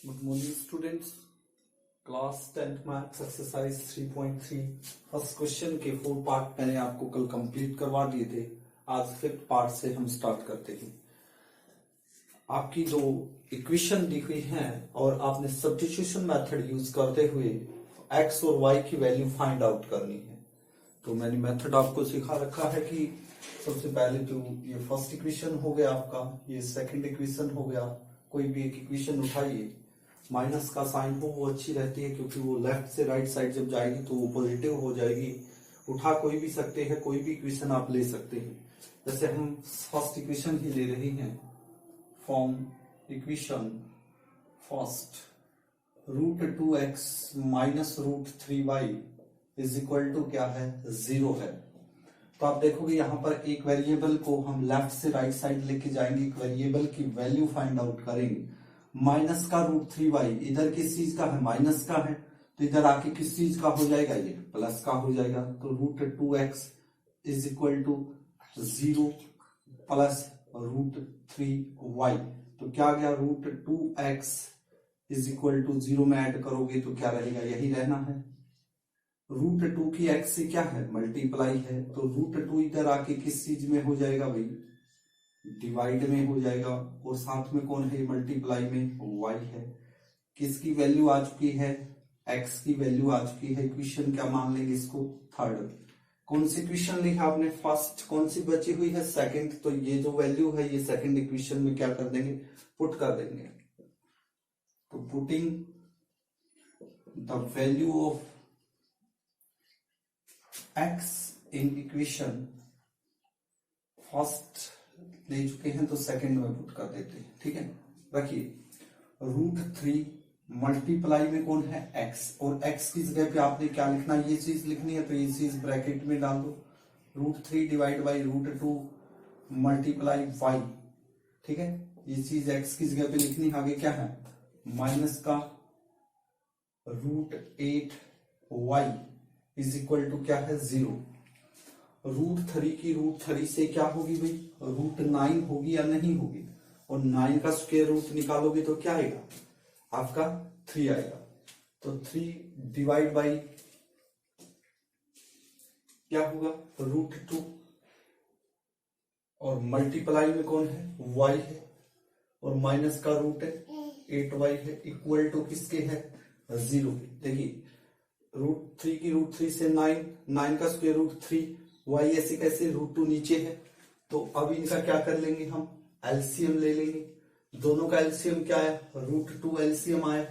Good morning students. Class 10th maths exercise 3.3 first question के 4 part मैंने आपको कल कंप्लीट करवा दिए थे। आज 5th पार्ट से हम स्टार्ट करते हैं। आपकी जो इक्वेशन दी हुई है और आपने सब्स्टिट्यूशन मेथड यूज करते हुए एक्स और वाई की वैल्यू फाइंड आउट करनी है। तो मैंने मेथड आपको सिखा रखा है कि सबसे पहले तो ये फर्स्ट इक्वेशन हो गया आपका, ये सेकंड इक्वेशन हो गया। कोई भी एक इक्वेशन उठाइए, माइनस का साइन हो वो अच्छी रहती है क्योंकि वो लेफ्ट से राइट साइड जब जाएगी तो वो पॉजिटिव हो जाएगी। उठा कोई भी सकते हैं, कोई भी इक्वेशन आप ले सकते हैं। जैसे हम फर्स्ट इक्वेशन ही ले रहे हैं, form equation first √2x minus √3y is equal to क्या है, 0 है। तो आप देखोगे यहाँ पर एक वेरिएबल को हम लेफ्ट से राइट साइड लेके जाएंगे, एक वेरिएबल की वैल्यू फाइंड आउट करेंगे। माइनस का √3y इधर किस चीज का है, माइनस का है, तो इधर आके किस चीज का हो जाएगा, ये प्लस का हो जाएगा। तो √2x is equal to 0 plus √3y। तो क्या गया, √2x इज इक्वल टू 0 में ऐड करोगे तो क्या रहेगा, यही रहना है। √2 की x से क्या है, मल्टीप्लाई है, तो √2 इधर आके किस चीज में हो जाएगा भाई, डिवाइड में हो जाएगा। और साथ में कौन है, मल्टीप्लाई में y है। किसकी वैल्यू आ चुकी है, x की वैल्यू आ चुकी है। इक्वेशन क्या मान लेंगे इसको, थर्ड। कौन सी इक्वेशन लिखा आपने, फर्स्ट। कौन सी बची हुई है, सेकंड। तो ये जो वैल्यू है ये सेकंड इक्वेशन में क्या कर देंगे, पुट कर देंगे। तो putting the value of x in equation first ले चुके हैं तो सेकंड में पुट कर देते हैं, ठीक है। रखिए √3 मल्टीप्लाई में कौन है, x, और x की जगह पे आपने क्या लिखना, ये चीज लिखनी है तो ये चीज ब्रैकेट में डाल दो। √3 डिवाइड बाई √2 मल्टीप्लाई y, ठीक है। ये चीज x की जगह पे लिखनी, आगे क्या है, माइनस का √8y इज इक्वल टू क्या है, 0। √3 की √3 से क्या होगी भाई, √9 होगी या नहीं होगी। और 9 का स्क्वायर रूट निकालोगे तो क्या आएगा, आपका 3 आएगा। तो 3 डिवाइड बाई क्या होगा, √2, और मल्टीप्लाई में कौन है, y है, और माइनस का रूट है 8y है, इक्वल टू किसके है, 0। देखिए √3 की √3 से 9 का स्क्वायर रूट 3, y ऐसे कैसे, √2 नीचे है। तो अब इनका क्या कर लेंगे, हम एलसीएम ले लेंगे। दोनों का एलसीएम क्या है, √2 एलसीएम आया,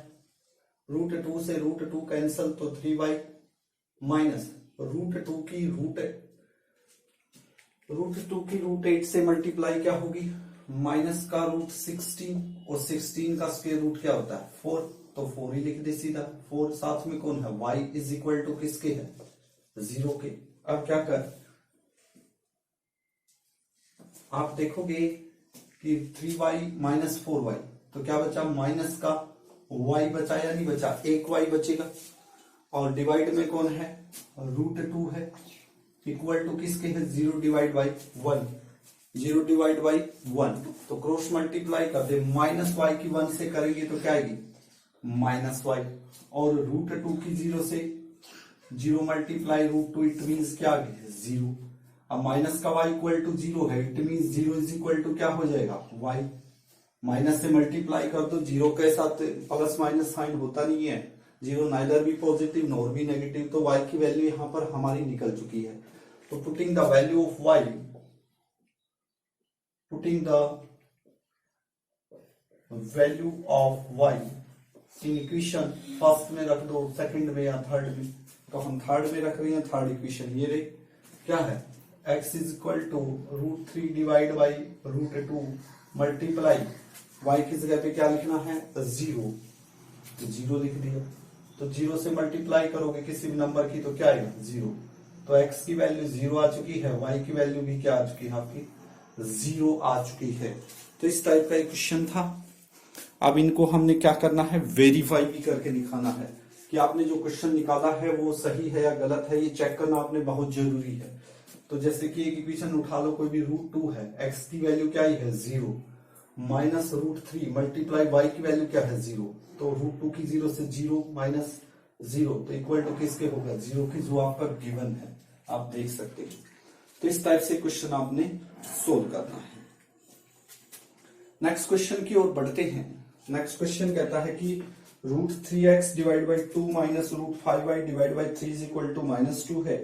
√2 से √2 कैंसल तो 3y माइनस √2 की √8 से मल्टीप्लाई क्या होगी, माइनस का √16, और 16 का स्क्वायर रूट क्या होता है, 4, तो 4 ही लिख दे सीधा। 4 साथ में कौन है, y इज इक्वल टू किसके है, 0 के। अब क्या कर, आप देखोगे कि 3y माइनस 4y, तो क्या बचा, माइनस का y बचा या नहीं बचा, एक y बचेगा। और डिवाइड में कौन है, √2 है, इक्वल टू किसके है, 0 डिवाइड बाई 1, 0 डिवाइड बाई 1। तो क्रॉस मल्टीप्लाई कर दे, माइनस y की 1 से करेंगे तो क्या आएगी, माइनस y, और √2 की 0 से 0 मल्टीप्लाई √2, इट मीन्स क्या आ गया, 0। अब माइनस का y इक्वल टू 0 है, it means 0 is equal to क्या हो जाएगा, y। माइनस से मल्टीप्लाई कर दो, 0 के साथ प्लस माइनस साइन होता नहीं है, 0 नाइदर भी पॉजिटिव नॉर भी नेगेटिव, तो y की वैल्यू यहां पर हमारी निकल चुकी है। तो putting the value of y, putting the value of y in equation first में रख दो, सेकंड में या थर्ड में। तो हम थर्ड में रख रहे हैं, थर्ड इक्वेशन ये रही, क्या है, x is equal to √3 divide by √2 multiply y की जगह पे क्या लिखना है, 0, तो 0 लिख दिया। तो 0 से मल्टीप्लाई करोगे किसी भी नंबर की तो क्या आएगा, 0। तो x की वैल्यू 0 आ चुकी है, y की वैल्यू भी क्या आ चुकी है, आपकी 0 आ चुकी है। तो इस टाइप का एक क्वेश्चन था। अब इनको हमने क्या करना है, वेरीफाई भी करके दिखाना है कि आपने जो क्वेश्चन निकाला है वो सही है या गलत है, ये चेक करना आपने बहुत जरूरी है। तो जैसे कि एक इक्वेशन उठा लो, कोई भी √2 है, x की वैल्यू क्या ही है, 0, माइनस रूट 3 मल्टीप्लाई वाई की वैल्यू क्या है 0, तो रूट 2 की 0 से 0 माइनस 0 तो इक्वल टू किसके होगा 0 की, जो आपका गिवन है आप देख सकते हैं। तो इस टाइप से क्वेश्चन आपने सोल्व करना है। नेक्स्ट क्वेश्चन की ओर बढ़ते हैं। नेक्स्ट क्वेश्चन कहता है कि root 3x divide by 2 minus root 5y divide by 3 is equal to -2 है,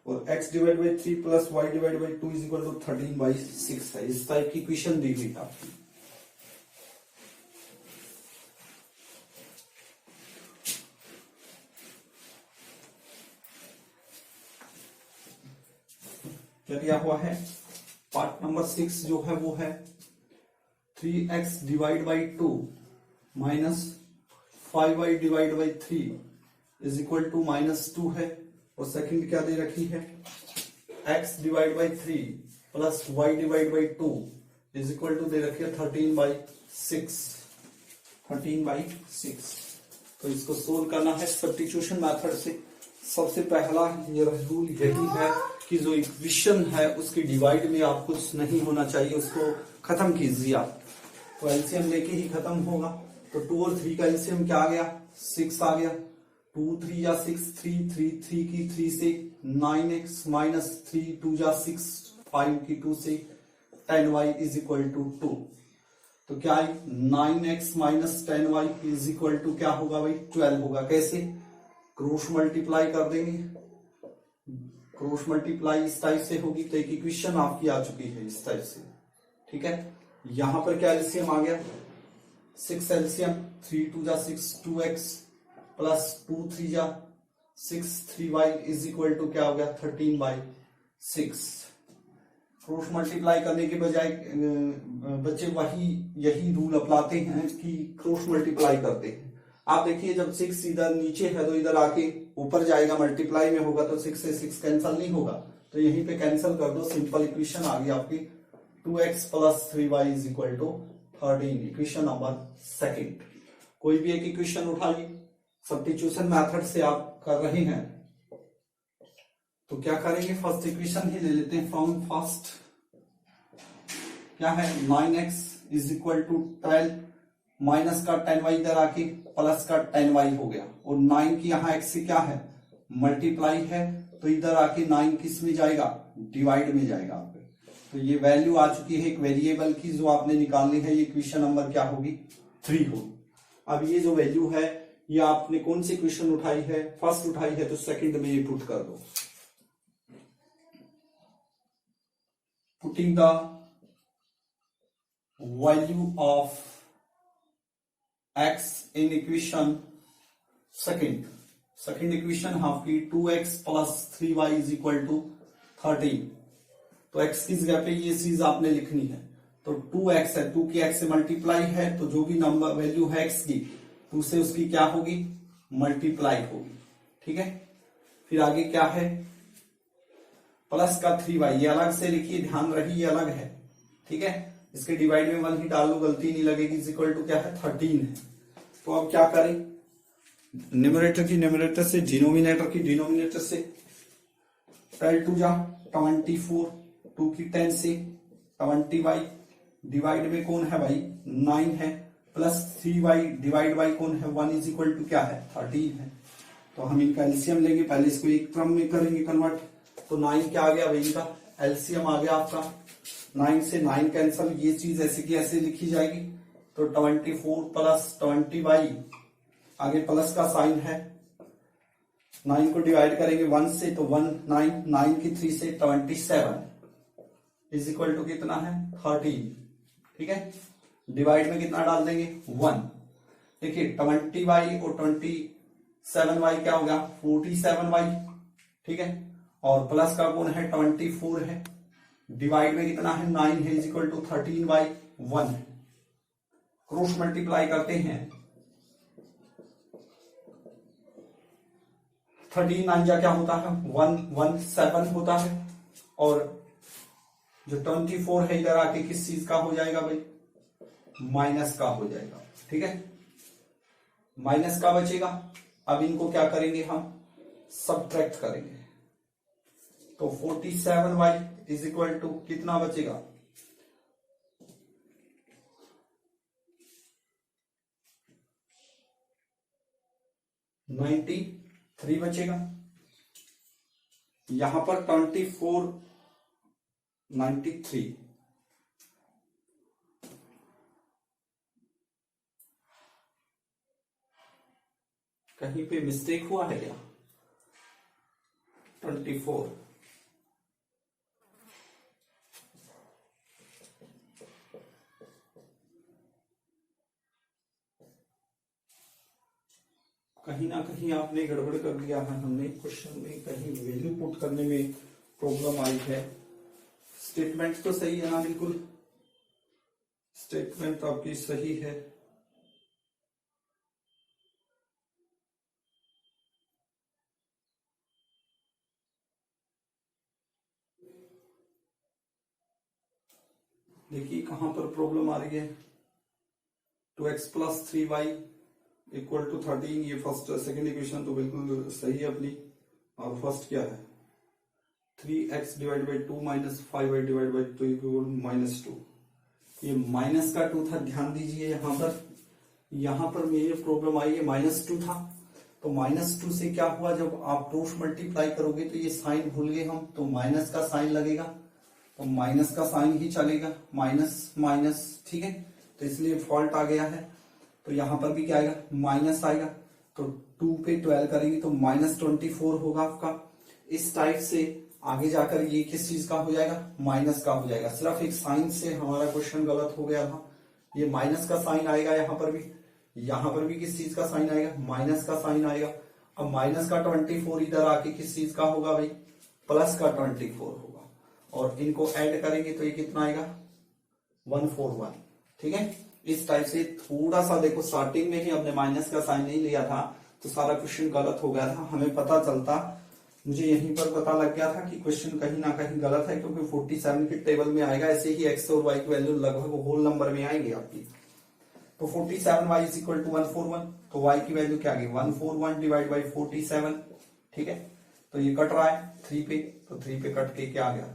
और x divide by 3 plus y divide by 2 is equal to 13/6 है। इस टाइप की इक्वेशन दी हुई है आपकी। क्या दिया हुआ है, पार्ट नंबर 6 जो है वो है 3x divide by 2 minus 5y divide by 3 is equal to -2 है, और सेकंड क्या दे रखी है x divide by 3 plus y divide by 2 is equal to दे रखी है 13/6। तो इसको सोल्व करना है सब्स्टिट्यूशन मेथड से। सबसे पहला ये रूल यही है कि जो इक्वेशन है उसकी डिवाइड में आप कुछ नहीं होना चाहिए, उसको खत्म कीजिए आप। तो एलसीएम लेके ही खत्म होगा। तो 2 और 3 का एलसीएम क्या आ गया 6 आ गया। 2 3 या 6 3 3 3 की 3 से 9x माइनस 3 2 या 6 5 की 2 से 10y इज इक्वल टू 2। तो क्या 9x minus 10y is equal to क्या होगा भाई 12 होगा। कैसे, क्रॉस मल्टीप्लाई कर देंगे, क्रॉस मल्टीप्लाई इस टाइप से होगी। तो एक इक्वेशन आपकी आ चुकी है इस टाइप से, ठीक है। यहां पर क्या एलसीएम आ गया 6 एलसीएम 3 2 जा 6 2x प्लस 2 3 जा 6 3y इज इक्वल टू क्या हो गया 13/6। क्रॉस मल्टीप्लाई करने के बजाय बच्चे यही रूल अपनाते हैं कि क्रॉस मल्टीप्लाई करते हैं। आप देखिए जब 6 इधर नीचे है तो इधर आके ऊपर जाएगा, मल्टीप्लाई में होगा तो 6 से 6 कैंसिल नहीं होगा, तो यहीं पे कैंसिल कर दो। सिंपल इक्वेशन आ गई आपकी 2x plus 3y is equal to 13। Equation number second. कोई भी एक इक्वेशन उठाइए, सब्स्टिट्यूशन मेथड से आप कर रहे हैं तो क्या करेंगे, फर्स्ट इक्वेशन ही ले लेते हैं। फ्रॉम फर्स्ट क्या है 9x is equal to 12 minus का 10y इधर आके प्लस का 10y हो गया, और 9 की यहाँ x से क्या है मल्टीप्लाई है, तो इधर आके 9 किस में जाएगा डिवाइड में जाएगा आपके। तो ये वैल्यू आ चुकी है एक वेरिएबल की जो आपने निकालनी है। ये इक्वेशन नंबर क्या होगी 3 होगी। अब ये जो वैल्यू है ये आपने कौन सी इक्वेशन उठाई है, फर्स्ट उठाई है, तो सेकंड में ये पुट कर दो। Putting the value of x in equation second equation आपकी 2x plus 3y is equal to 13। तो x की जगह पे ये चीज आपने लिखनी है। तो 2x है, 2 की x से मल्टीप्लाई है, तो जो भी नंबर वैल्यू है x की 2 से उसकी क्या होगी मल्टीप्लाई होगी, ठीक है। फिर आगे क्या है प्लस का 3y, ये अलग से लिखिए, ध्यान रखिए ये अलग है, ठीक है। इसके डिवाइड में 1 ही डाल लो, गलती नहीं लगेगी। इज इक्वल टू क्या है 13 है। तो अब क्या करें, न्यूमरेटर की न्यूमरेटर से, डिनोमिनेटर की डिनोमिनेटर से। 12 2 जा 24, 2 की 10 से 20y, डिवाइड में कौन है भाई 9 है, प्लस 3y डिवाइड बाई कौन है 1 इज इक्वल टू क्या है 13 है। तो हम इनका एलसीएम लेंगे, पहले इसको एक क्रम में करेंगे कन्वर्ट। तो 9 क्या आ गया भाई, इनका एलसीएम आ गया आपका 9 से 9 कैंसल, ये चीज ऐसे की ऐसे लिखी जाएगी। तो 24 प्लस 20y, आगे प्लस का साइन है, 9 को डिवाइड करेंगे 1 से, तो 1 9 9 की 3 से 27 इज इक्वल टू कितना है 13, ठीक है। डिवाइड में कितना डाल देंगे 1। देखिए 20y और 27y क्या हो गया 47y, ठीक है। और प्लस का कौन है 24 है, डिवाइड में कितना है 9 है, इज इक्वल टू 13/1 है। क्रॉस मल्टीप्लाई करते हैं, 13 9 जा क्या होता है 117 होता है, और जो 24 है इधर आके किस चीज का हो जाएगा भाई माइनस का हो जाएगा, ठीक है। माइनस का बचेगा। अब इनको क्या करेंगे हम सबट्रैक्ट करेंगे। तो 47y इज इक्वल टू कितना बचेगा 93 बचेगा, यहां पर 24 93, कहीं पे मिस्टेक हुआ है क्या? 24 कहीं ना कहीं आपने गड़बड़ कर दिया है, हमने क्वेश्चन में कहीं वैल्यू पुट करने में प्रॉब्लम आई है। स्टेटमेंट तो सही है ना? बिल्कुल स्टेटमेंट आपकी सही है। देखिए कहां पर प्रॉब्लम आ रही है। 2x plus 3y equal to 13, ये फर्स्ट सेकेंड इक्वेशन तो बिल्कुल सही है अपनी। और फर्स्ट क्या है? 3x divide by 2 minus 5y divide by 2 equal minus 2। ये माइनस का 2 था, ध्यान दीजिए यहां पर मेरी प्रॉब्लम आई है, -2 था। तो -2 से क्या हुआ, जब आप क्रॉस मल्टीप्लाई करोगे तो ये साइन भूल गए हम, तो माइनस का साइन लगेगा, तो माइनस का साइन ही चलेगा, माइनस माइनस, ठीक है। तो इसलिए फॉल्ट आ गया है। तो यहां पर भी क्या आएगा? माइनस आएगा। तो 2 पे 12 करेंगे तो -24 होगा आपका। इस टाइप से आगे जाकर ये किस चीज का हो जाएगा? माइनस का हो जाएगा। सिर्फ एक साइन से हमारा क्वेश्चन गलत हो गया था। ये माइनस का साइन आएगा यहां पर भी किस चीज का साइन आएगा? माइनस का साइन आएगा। अब माइनस का 24 इधर आके किस चीज का होगा भाई? प्लस का 24 होगा। और इनको ऐड करेंगे तो ये कितना आएगा? 141, ठीक है। इस टाइप से थोड़ा सा देखो, स्टार्टिंग में ही हमने माइनस का साइन नहीं लिया था तो सारा क्वेश्चन गलत हो गया था। हमें पता चलता, मुझे यहीं पर पता लग गया था कि क्वेश्चन कहीं ना कहीं गलत है, क्योंकि 47 के टेबल में आएगा। ऐसे ही एक्स और वाई की वैल्यू लगभग होल नंबर में आएंगे आपकी। तो 47y इज इक्वल टू 141, तो y की वैल्यू क्या आ गई? 141 डिवाइड बाई 47, ठीक है। तो ये कट रहा है 3 पे, तो 3 पे कट के क्या आ गया?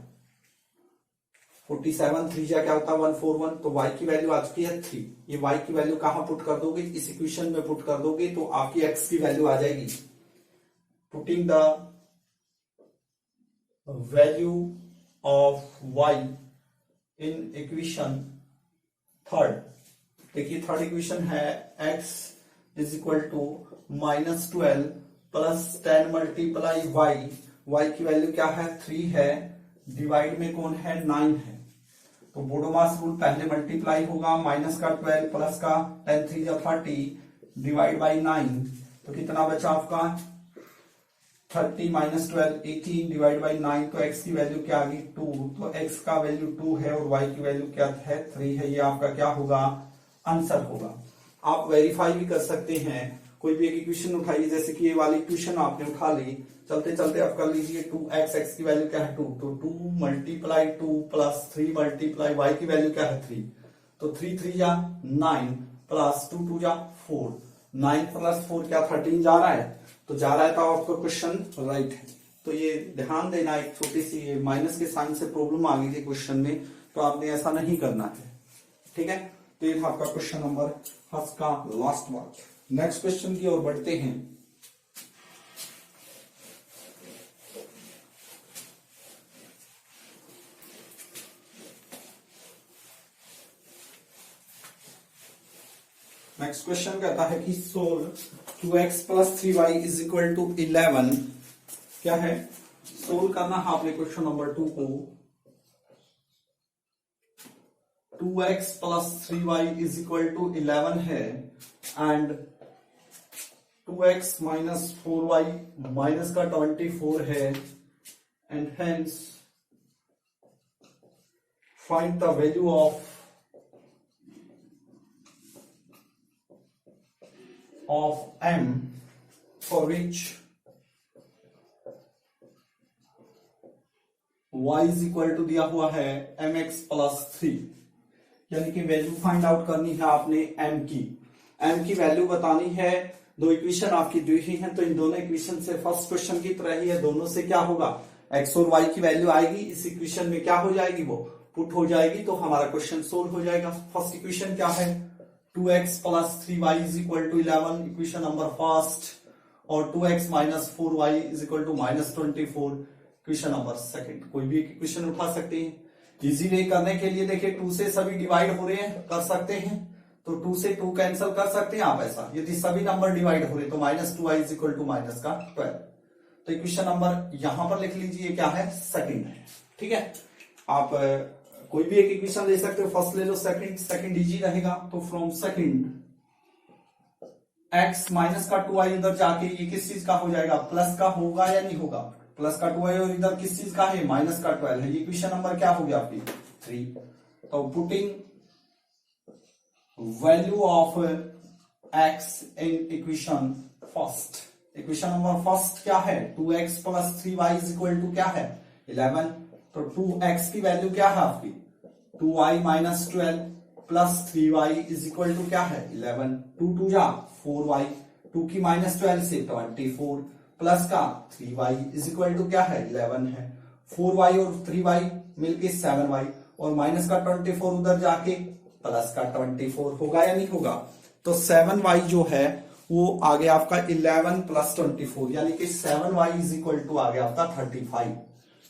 47 3 क्या होता है? 141। तो y की वैल्यू आ चुकी है 3। ये y की वैल्यू कहां पुट कर दोगे? इस इक्वेशन में पुट कर दोगे तो आपकी x की वैल्यू आ जाएगी। Putting the value of y in equation third. देखिए थर्ड इक्वेशन है x is equal to -12 plus 10 multiply y की वैल्यू क्या है? 3 है, डिवाइड में कौन है? 9 है। तो बोडोमास रूल पहले मल्टीप्लाई होगा, माइनस का 12 प्लस का 10 3 या 30 डिवाइड बाई 9, तो कितना बचा आपका? 30 माइनस 12 18 डिवाइड बाई 9, तो x की वैल्यू क्या आ गई? 2। तो x का वैल्यू 2 है और y की वैल्यू क्या है? 3 है। ये आपका क्या होगा? आंसर होगा। आप वेरीफाई भी कर सकते हैं। कोई भी एक इक्वेशन उठाइए, जैसे कि ये वाली इक्वेशन आपने उठा ली, चलते चलते आप कर लीजिए 2x, x की वैल्यू क्या है? 2, तो 2 मल्टीप्लाई 2 प्लस 3 मल्टीप्लाई y की वैल्यू क्या है? 3, तो 3 3 जा 9 प्लस 2 2 जा 4, 9 प्लस 4 क्या 13 जा रहा है? तो जा रहा है, तो आपका क्वेश्चन राइट है। तो ये ध्यान देना, एक छोटी सी माइनस के साइन से प्रॉब्लम आ गई थी क्वेश्चन में, तो आपने ऐसा नहीं करना है, ठीक है। तो ये था आपका क्वेश्चन नंबर फर्स्ट का लास्ट वर्क। नेक्स्ट क्वेश्चन की ओर बढ़ते हैं। नेक्स्ट क्वेश्चन कहता है कि solve 2x plus 3y is equal to 11। क्या है? सोल्व करना है आपने क्वेश्चन नंबर 2 को। 2x plus 3y is equal to 11 है and 2x minus 4y minus का 24 है and hence find the value of m for which y is equal to दिया हुआ है mx प्लस 3, यानी कि वैल्यू फाइंड आउट करनी है आपने m की। m की वैल्यू बतानी है। दो इक्वेशन आपकी दी हुई हैं, तो इन दोनों इक्वेशन से फर्स्ट क्वेश्चन की तरह ही है, दोनों से क्या होगा? x और y की वैल्यू आएगी, इस इक्वेशन में क्या हो जाएगी? वो पुट हो जाएगी, तो हमारा क्वेश्चन सोल्व हो जाएगा। फर्स्ट इक्वेशन क्या है? 2x plus 3y is equal to 11, equation number first. और 2x minus 4y is equal to minus 24। Question number second, कोई भी क्वेश्चन उठा सकते हैं। इजी वे करने के लिए देखिए 2 से सभी डिवाइड हो रहे हैं, कर सकते हैं, तो 2 से 2 कैंसिल कर सकते हैं आप ऐसा। यदि सभी नंबर डिवाइड हो रहे तो minus 2y is equal to minus का 12। तो इक्वेशन नंबर यहां पर लिख लीजिए, क्या है, सेकंड है। ठीक है, आप कोई भी एक इक्वेशन ले सकते हो, फर्स्ट ले लो, सेकंड इजी रहेगा। तो फ्रॉम सेकंड x माइनस का 2y इधर जाके ये किस चीज का हो जाएगा, प्लस का होगा या नहीं होगा, प्लस का 2y और इधर किस चीज का है, माइनस का 12 है। ये इक्वेशन नंबर क्या हो गया आपकी 3। तो putting value of x in equation first, equation number first क्या है, 2x plus 3y is equal to क्या है 11। तो 2x की वैल्यू क्या है आपकी 2y minus 12 plus 3y is equal to क्या है 11। 2 2 जा 4y, 2 की माइनस 12 से 24 प्लस का 3y इज इक्वल टू क्या है 11 है। 4y और 3y मिलके 7y और माइनस का 24 उधर जाके प्लस का 24 होगा या नहीं होगा। तो 7y जो है वो आ गया आपका 11 प्लस 24, यानी कि 7y इज इक्वल टू आ गया आपका 35।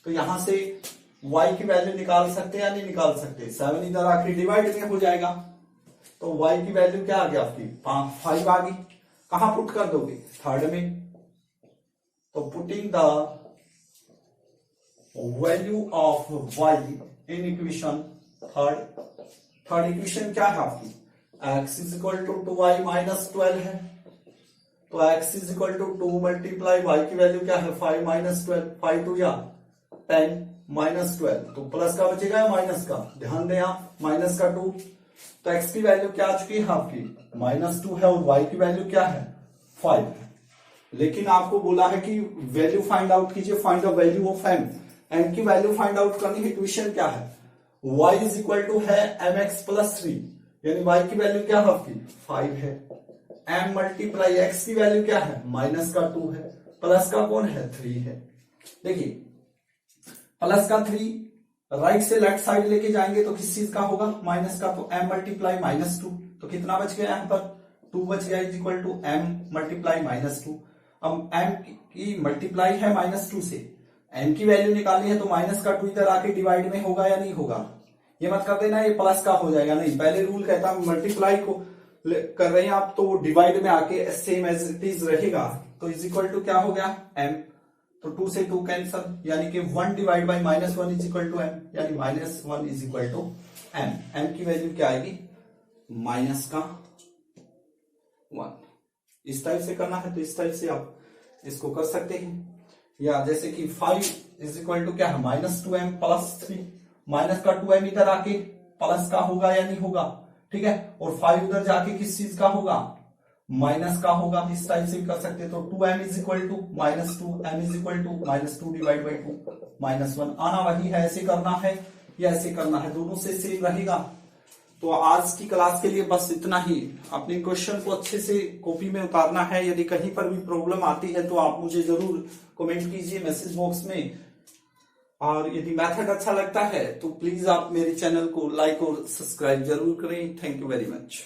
तो यहां से y की वैल्यू निकाल सकते हैं या नहीं निकाल सकते, 7 इधर आके डिवाइड में हो जाएगा। तो y की वैल्यू क्या आ गया आपकी 5 आ गई। कहां पुट कर दोगे, थर्ड में। तो putting the value of y in equation third equation क्या है आपकी, x is equal to 2y minus 12 है। तो x is equal to 2 multiply y की वैल्यू क्या है 5 माइनस 12, 5 2 या 10 माइनस 12, तो प्लस का बचेगा या माइनस का, ध्यान दें आप, माइनस का 2। तो x की वैल्यू क्या आ चुकी है आपकी -2 है और y की वैल्यू क्या है 5 है। लेकिन आपको बोला है कि वैल्यू फाइंड आउट कीजिए, find the value of m की वैल्यू फाइंड आउट करनी है। इक्वेशन क्या है, y इज इक्वल टू है mx प्लस 3, यानी y की वैल्यू क्या है आपकी 5 है। m मल्टीप्लाई x की वैल्यू क्या है माइनस का 2 है, प्लस का कौन है 3 है। देखिए प्लस का 3 राइट से लेफ्ट साइड लेके जाएंगे तो किस चीज का होगा माइनस का, तो m मल्टीप्लाई -2, तो कितना बच गया यहाँ पर 2 बच गया is equal to m multiply -2। अब m की मल्टीप्लाई है -2 से, m की वैल्यू निकालनी है तो माइनस का 2 इधर आके डिवाइड में होगा या नहीं होगा। ये मत कर देना ये प्लस का हो जाएगा, नहीं, पहले रूल कहता है मल्टीप्लाई को कर रहे हैं आप तो डिवाइड में आके सेम एज इट इज रहेगा। तो इज इक्वल टू क्या हो गया m, तो 2 से 2 कैंसल, यानी कि 1 divide by -1 is equal to m, यानी -1 is equal to m। m की वैल्यू क्या आएगी माइनस का 1। इस टाइप से करना है तो इस टाइप से आप इसको कर सकते हैं, या जैसे कि 5 इज इक्वल टू क्या है -2m प्लस 3, माइनस का 2m इधर आके प्लस का होगा या नहीं होगा, ठीक है, और 5 उधर जाके किस चीज का होगा माइनस का होगा। इस टाइप से भी कर सकते हैं। तो 2m is equal to -2, m is equal to -2 divide by 2 -1 आना वही है, ऐसे करना है या ऐसे करना है, दोनों से सेम रहेगा। तो आज की क्लास के लिए बस इतना ही। अपने क्वेश्चन को अच्छे से कॉपी में उतारना है। यदि कहीं पर भी प्रॉब्लम आती है तो आप मुझे जरूर कमेंट कीजिए मैसेज बॉक्स में, और यदि मेथड अच्छा लगता है तो प्लीज आप मेरे चैनल को लाइक और सब्सक्राइब जरूर करें। Thank you very much.